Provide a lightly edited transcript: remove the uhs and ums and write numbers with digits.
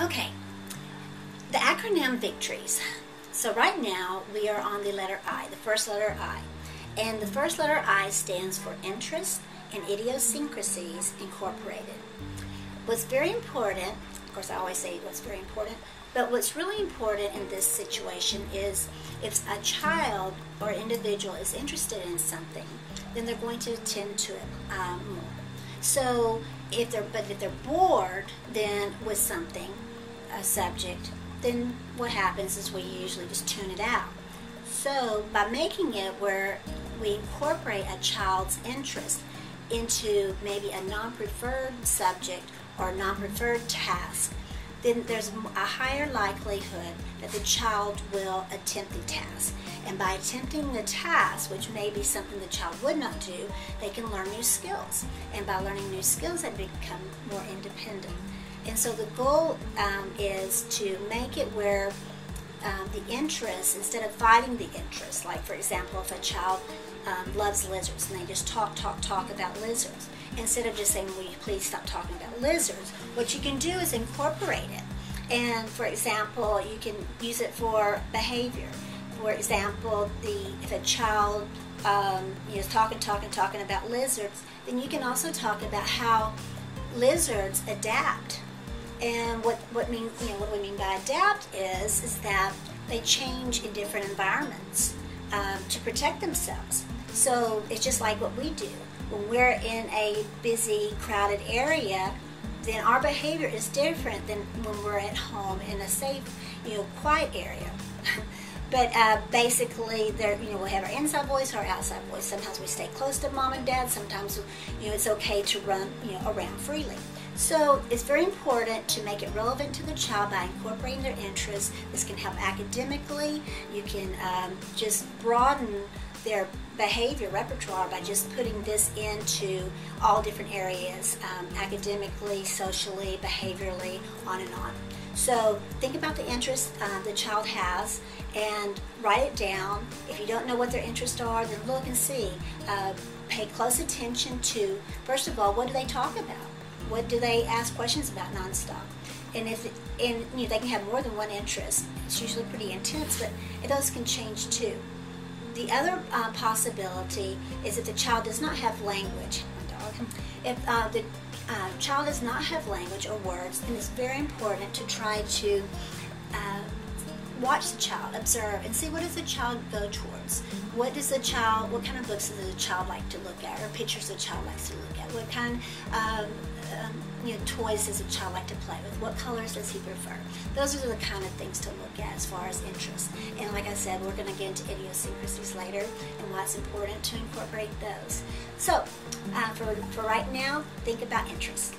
Okay, the acronym Victories. So right now we are on the letter I, the first letter I. And the first letter I stands for Interest and Idiosyncrasies Incorporated. What's very important, of course I always say what's very important, but what's really important in this situation is if a child or individual is interested in something, then they're going to attend to it more. So if they're bored then with something, a subject, then what happens is we usually just tune it out. So by making it where we incorporate a child's interest into maybe a non-preferred subject or a non-preferred task, then there's a higher likelihood that the child will attempt the task. And by attempting the task, which may be something the child would not do, they can learn new skills. And by learning new skills, they become more independent. And so the goal is to make it where the interest, instead of fighting the interest, like for example, if a child loves lizards and they just talk about lizards, instead of just saying, will you please stop talking about lizards, what you can do is incorporate it. And for example, you can use it for behavior. For example, if a child is talking about lizards, then you can also talk about how lizards adapt. And what we mean by adapt is that they change in different environments to protect themselves. So it's just like what we do. When we're in a busy, crowded area, then our behavior is different than when we're at home in a safe, quiet area. But basically, we'll have our inside voice or our outside voice. Sometimes we stay close to mom and dad. Sometimes, it's okay to run, around freely. So it's very important to make it relevant to the child by incorporating their interests. This can help academically. You can just broaden their behavior repertoire by just putting this into all different areas, academically, socially, behaviorally, on and on. So think about the interests the child has and write it down. If you don't know what their interests are, then look and see. Pay close attention to, first of all, what do they talk about? What do they ask questions about nonstop? And they can have more than one interest. It's usually pretty intense, but those can change too. The other possibility is if the child does not have language. If the child does not have language or words, then it's very important to try to watch the child, observe, and see what does the child go towards. What kind of books does the child like to look at, or pictures the child likes to look at? What kind of toys does the child like to play with? What colors does he prefer? Those are the kind of things to look at as far as interest. And like I said, we're going to get into idiosyncrasies later and why it's important to incorporate those. So for right now, think about interest.